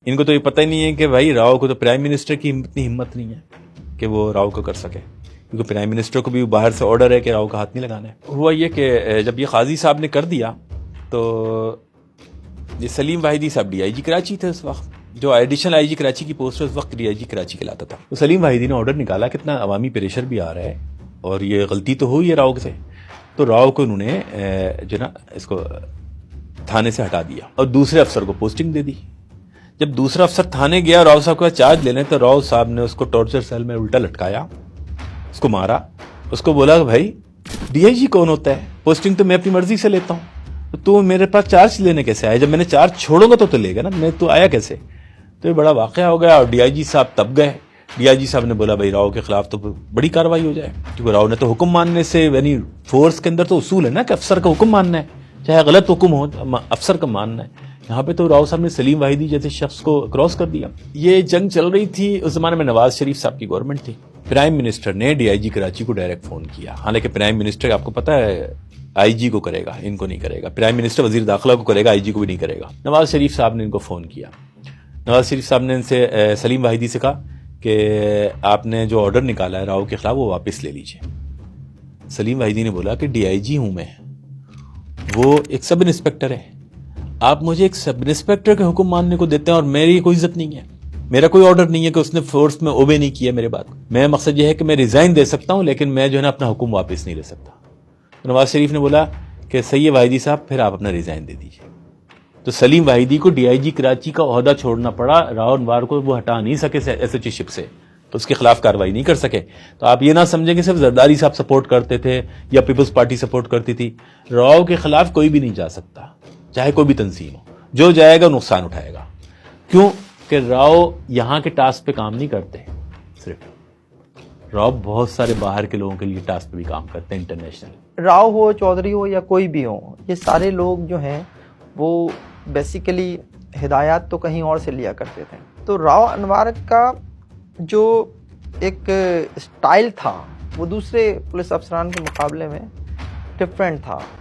ان کو تو یہ پتہ ہی نہیں ہے کہ بھائی راؤ کو تو پرائم منسٹر کی اتنی ہمت نہیں ہے کہ وہ راؤ کو کر سکے، کیونکہ پرائم منسٹر کو بھی باہر سے آرڈر ہے کہ راؤ کا ہاتھ نہیں لگانا ہے۔ ہوا یہ کہ جب یہ قاضی صاحب نے کر دیا تو یہ سلیم واحدی صاحب ڈی آئی جی کراچی تھے اس وقت، جو ایڈیشنل آئی جی کراچی کی پوسٹ ہے اس وقت ڈی آئی جی کراچی کہلاتا تھا۔ تو سلیم واحدی نے آرڈر نکالا، کتنا عوامی پریشر بھی آ رہا ہے اور یہ غلطی تو ہوئی ہے راؤ سے، تو راؤ کو انہوں نے جو نا اس کو تھانے سے ہٹا دیا اور دوسرے افسر کو پوسٹنگ دے دی۔ جب دوسرا افسر تھانے گیا راؤ صاحب کا چارج لینے، تو راؤ صاحب نے اس کو ٹارچر سیل میں الٹا لٹکایا، اس کو مارا، اس کو بولا کہ بھائی ڈی آئی جی کون ہوتا ہے؟ پوسٹنگ تو میں اپنی مرضی سے لیتا ہوں، تو میرے پاس چارج لینے کیسے آیا؟ جب میں نے چارج چھوڑوں گا تو لے گا نا، میں تو آیا کیسے؟ تو یہ بڑا واقعہ ہو گیا اور ڈی آئی جی صاحب تب گئے۔ ڈی آئی جی صاحب نے بولا بھائی راؤ کے خلاف تو بڑی کارروائی ہو جائے، کیونکہ راؤ نے تو حکم ماننے سے، یعنی فورس کے اندر تو اصول ہے نا کہ افسر کا حکم ماننا ہے، چاہے غلط حکم ہو افسر کا ماننا ہے۔ یہاں پہ تو راؤ صاحب نے سلیم واحدی جیسے شخص کو کراس کر دیا۔ یہ جنگ چل رہی تھی، اس زمانے میں نواز شریف صاحب کی گورنمنٹ تھی۔ پرائم منسٹر نے ڈی آئی جی کراچی کو ڈائریکٹ فون کیا، حالانکہ پرائم منسٹر آپ کو پتا ہے آئی جی کو کرے گا، ان کو نہیں کرے گا۔ پرائم منسٹر وزیر داخلہ کو کرے گا، آئی جی کو بھی نہیں کرے گا۔ نواز شریف صاحب نے ان کو فون کیا۔ نواز شریف صاحب نے ان سے سلیم واحدی سے کہا کہ آپ نے جو آرڈر نکالا ہے راؤ کے خلاف وہ واپس لے لیجیے۔ سلیم واحدی نے بولا کہ ڈی آئی جی ہوں میں، وہ ایک سب انسپیکٹر ہے، آپ مجھے ایک سب انسپیکٹر کے حکم ماننے کو دیتے ہیں اور میری کوئی عزت نہیں ہے، میرا کوئی آرڈر نہیں ہے کہ اس نے فورس میں اوبے نہیں کیا میرے بات۔ میں مقصد یہ ہے کہ میں ریزائن دے سکتا ہوں لیکن میں جو ہے نا اپنا حکم واپس نہیں لے سکتا۔ نواز شریف نے بولا کہ صحیح ہے واحدی صاحب، پھر آپ اپنا ریزائن دے دیجیے۔ تو سلیم واحدی کو ڈی آئی جی کراچی کا عہدہ چھوڑنا پڑا، راؤ انوار کو وہ ہٹا نہیں سکے ایس ایچ شپ سے، تو اس کے خلاف کارروائی نہیں کر سکے۔ تو آپ یہ نہ سمجھیں کہ صرف زرداری صاحب سپورٹ کرتے تھے یا پیپلز پارٹی سپورٹ کرتی تھی، راؤ کے خلاف کوئی بھی نہیں جا سکتا، چاہے کوئی بھی تنظیم ہو، جو جائے گا نقصان اٹھائے گا۔ کیوں کہ راؤ یہاں کے ٹاسک پہ کام نہیں کرتے، صرف راؤ بہت سارے باہر کے لوگوں کے لیے ٹاسک پہ بھی کام کرتے ہیں، انٹرنیشنل۔ راؤ ہو، چودھری ہو یا کوئی بھی ہو، یہ سارے لوگ جو ہیں وہ بیسیکلی ہدایات تو کہیں اور سے لیا کرتے تھے۔ تو راؤ انوار کا جو ایک اسٹائل تھا وہ دوسرے پولیس افسران کے مقابلے میں ڈفرینٹ تھا۔